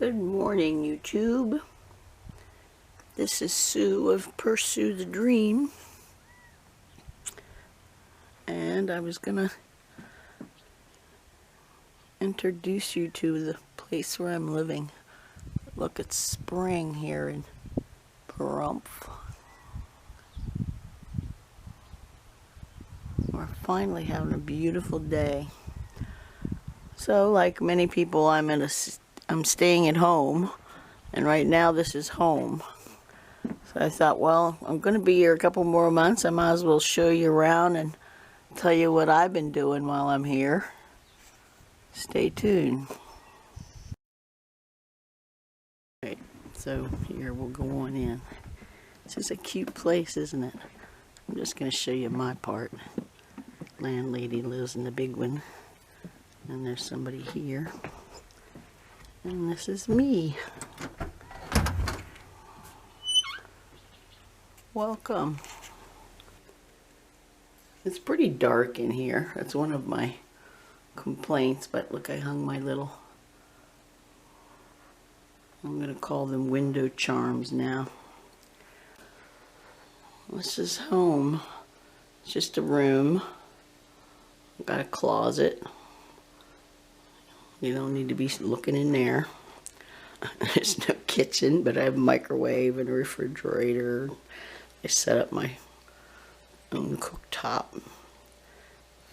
Good morning, YouTube. This is Sue of Pursue the Dream. And I was gonna introduce you to the place where I'm living. Look, it's spring here in Pahrump. We're finally having a beautiful day. So, like many people, I'm staying at home, and right now this is home. So I thought, well, I'm going to be here a couple more months. I might as well show you around and tell you what I've been doing while I'm here. Stay tuned. Right, so here we'll go on in. This is a cute place, isn't it? I'm just going to show you my part. Landlady lives in the big one. And there's somebody here. And this is me. Welcome. It's pretty dark in here. That's one of my complaints, but look, I hung my little, I'm going to call them window charms now. This is home. It's just a room. I've got a closet. You don't need to be looking in there. There's no kitchen, but I have a microwave and a refrigerator. I set up my own cooktop.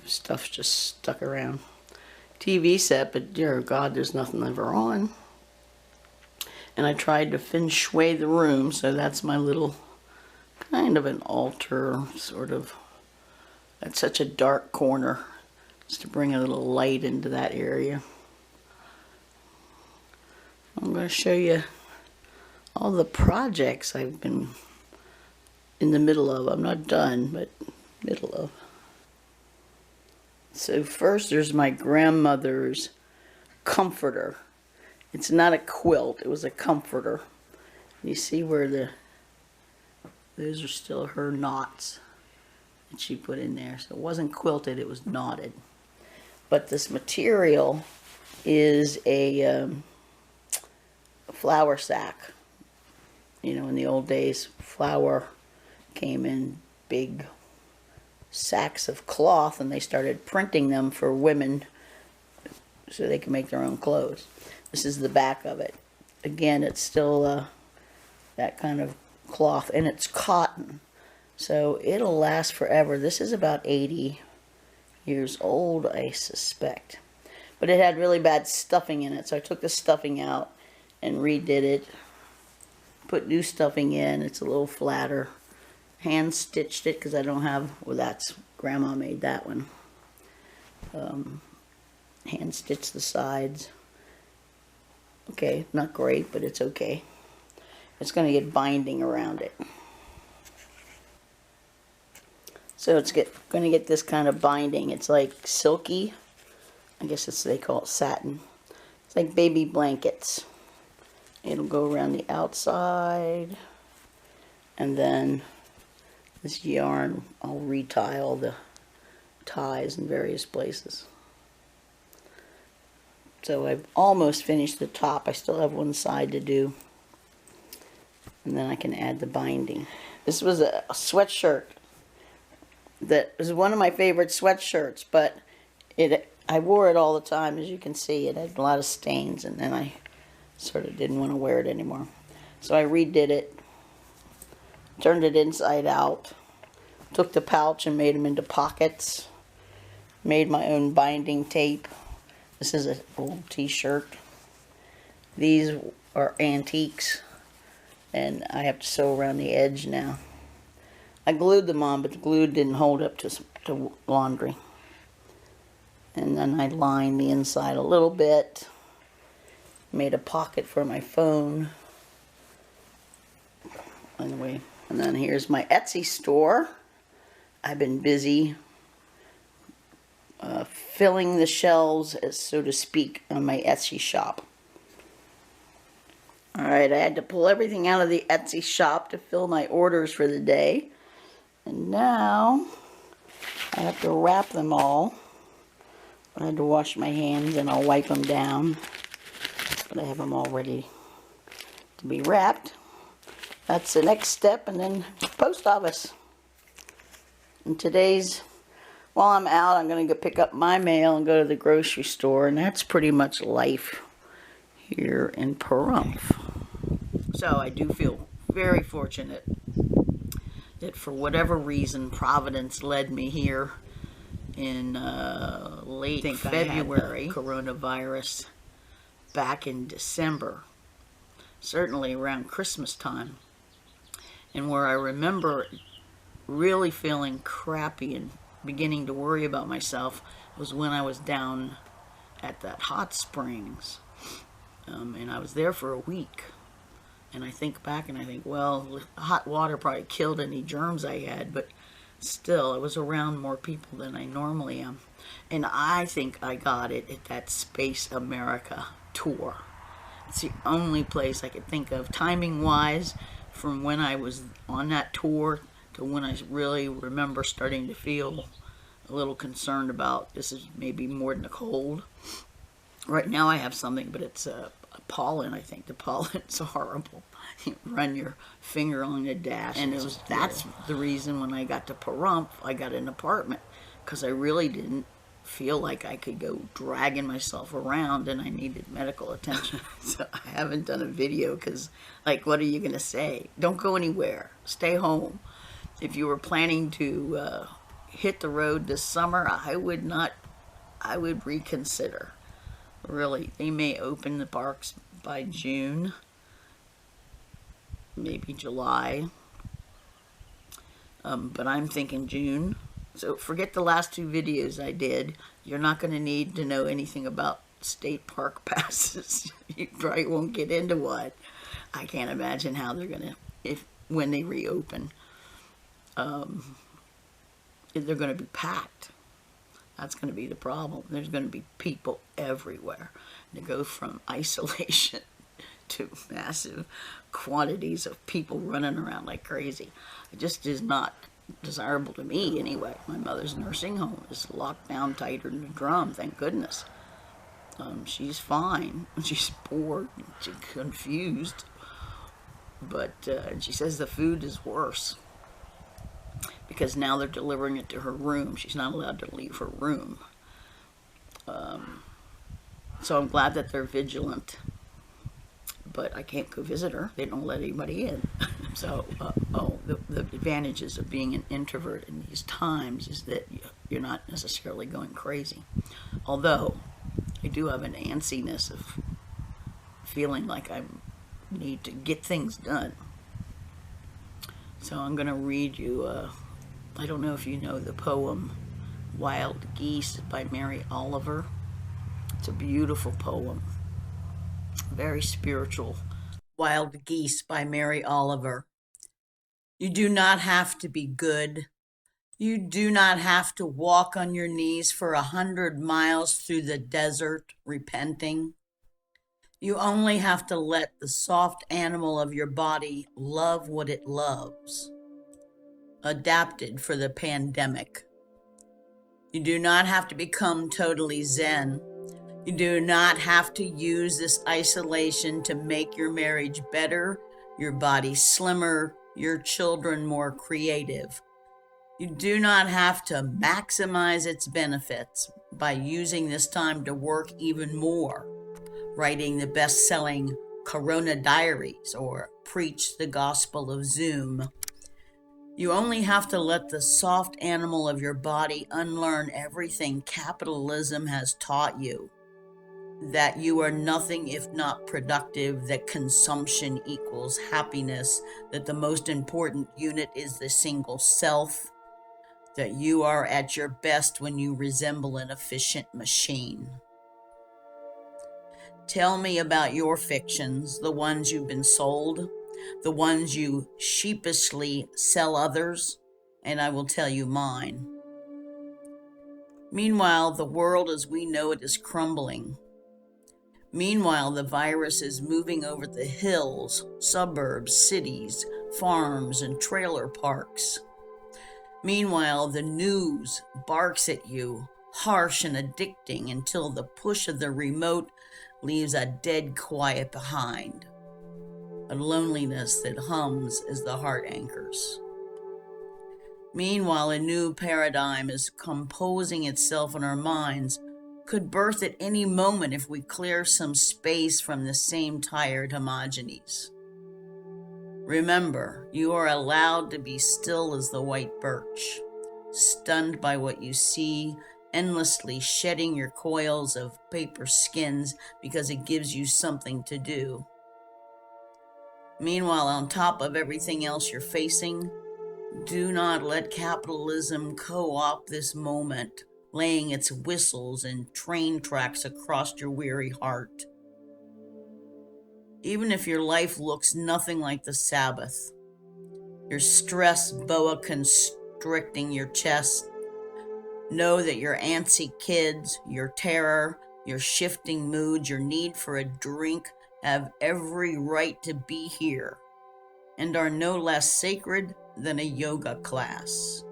Stuff's just stuck around. TV set, but dear God, there's nothing ever on. And I tried to feng shui the room, so that's my little kind of an altar, sort of. That's such a dark corner, just to bring a little light into that area. I'm going to show you all the projects I've been in the middle of. I'm not done, but middle of. So first there's my grandmother's comforter. It's not a quilt, it was a comforter. You see where those are still her knots that she put in there. So it wasn't quilted, it was knotted. But this material is a flour sack. You know, in the old days, flour came in big sacks of cloth, and they started printing them for women so they can make their own clothes. This is the back of it. Again, it's still that kind of cloth, and it's cotton, so it'll last forever. This is about 80 years old, I suspect. But it had really bad stuffing in it, so I took the stuffing out and redid it, put new stuffing in. It's a little flatter. Hand stitched it because I don't have, well, that's Grandma made that one. Hand stitched the sides. Okay, not great, but it's okay. It's going to get binding around it. So it's going to get this kind of binding. It's like silky. I guess they call it satin. It's like baby blankets. It'll go around the outside, and then this yarn, I'll retie all the ties in various places. So I've almost finished the top. I still have one side to do, and then I can add the binding. This was a sweatshirt that was one of my favorite sweatshirts, but I wore it all the time. As you can see, it had a lot of stains, and then I sort of didn't want to wear it anymore. So I redid it, turned it inside out, took the pouch and made them into pockets, made my own binding tape. This is an old t-shirt. These are antiques, and I have to sew around the edge now. I glued them on, but the glue didn't hold up to laundry. And then I lined the inside a little bit. Made a pocket for my phone. Anyway, and then here's my Etsy store. I've been busy filling the shelves, so to speak, on my Etsy shop. Alright, I had to pull everything out of the Etsy shop to fill my orders for the day. And now I have to wrap them all. I had to wash my hands and I'll wipe them down. but I have them all ready to be wrapped. That's the next step, and then post office. And today's, while I'm out, I'm going to go pick up my mail and go to the grocery store, and that's pretty much life here in Pahrump. So I do feel very fortunate that for whatever reason, Providence led me here in late February. Coronavirus back in December, certainly around Christmas time. And where I remember really feeling crappy and beginning to worry about myself was when I was down at that hot springs. And I was there for a week. And I think back and I think, well, hot water probably killed any germs I had, but still, I was around more people than I normally am. And I think I got it at that Space America tour. It's the only place I could think of, timing-wise, from when I was on that tour to when I really remember starting to feel a little concerned about this is maybe more than a cold. Right now I have something, but it's a pollen, I think. The pollen's horrible. You run your finger on the dash. And that's the reason when I got to Pahrump, I got an apartment, because I really didn't feel like I could go dragging myself around and I needed medical attention. So I haven't done a video because, like, what are you going to say? Don't go anywhere. Stay home. If you were planning to hit the road this summer, I would reconsider. Really, they may open the parks by June, maybe July, but I'm thinking June. So forget the last two videos I did. You're not going to need to know anything about state park passes. You probably won't get into one. I can't imagine how they're going to, when they reopen, they're going to be packed. That's going to be the problem. There's going to be people everywhere. To go from isolation to massive quantities of people running around like crazy. It just is not desirable to me anyway. My mother's nursing home is locked down tighter than a drum, thank goodness. She's fine. She's bored. She's confused. But she says the food is worse, because now they're delivering it to her room. She's not allowed to leave her room. So I'm glad that they're vigilant. But I can't go visit her. They don't let anybody in. So, the advantages of being an introvert in these times is that you're not necessarily going crazy. Although, I do have an antsiness of feeling like I need to get things done. So I'm going to read you, I don't know if you know the poem Wild Geese by Mary Oliver. It's a beautiful poem. Very spiritual. Wild Geese by Mary Oliver. You do not have to be good. You do not have to walk on your knees for 100 miles through the desert repenting. You only have to let the soft animal of your body love what it loves. Adapted for the pandemic. You do not have to become totally zen. You do not have to use this isolation to make your marriage better, your body slimmer, your children more creative. You do not have to maximize its benefits by using this time to work even more, writing the best-selling Corona Diaries or preach the gospel of Zoom. You only have to let the soft animal of your body unlearn everything capitalism has taught you. That you are nothing if not productive, that consumption equals happiness, that the most important unit is the single self, that you are at your best when you resemble an efficient machine. Tell me about your fictions, the ones you've been sold, the ones you sheepishly sell others, and I will tell you mine. Meanwhile, the world as we know it is crumbling. Meanwhile, the virus is moving over the hills, suburbs, cities, farms, and trailer parks. Meanwhile, the news barks at you, harsh and addicting, until the push of the remote leaves a dead quiet behind, a loneliness that hums as the heart anchors. Meanwhile, a new paradigm is composing itself in our minds, could birth at any moment if we clear some space from the same tired homogenies. Remember, you are allowed to be still as the white birch, stunned by what you see, endlessly shedding your coils of paper skins because it gives you something to do. Meanwhile, on top of everything else you're facing, do not let capitalism co-opt this moment, laying its whistles and train tracks across your weary heart. Even if your life looks nothing like the Sabbath, your stress boa constricting your chest, know that your antsy kids, your terror, your shifting moods, your need for a drink have every right to be here and are no less sacred than a yoga class.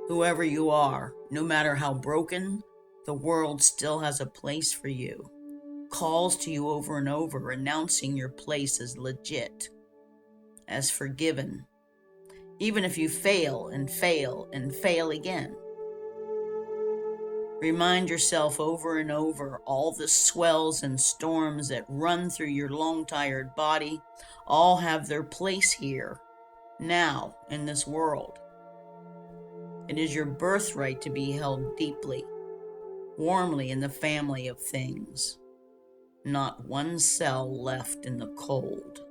Whoever you are, no matter how broken, the world still has a place for you. Calls to you over and over, announcing your place as legit, as forgiven, even if you fail and fail and fail again. Remind yourself over and over all the swells and storms that run through your long-tired body all have their place here, now, in this world. It is your birthright to be held deeply, warmly in the family of things. Not one cell left in the cold.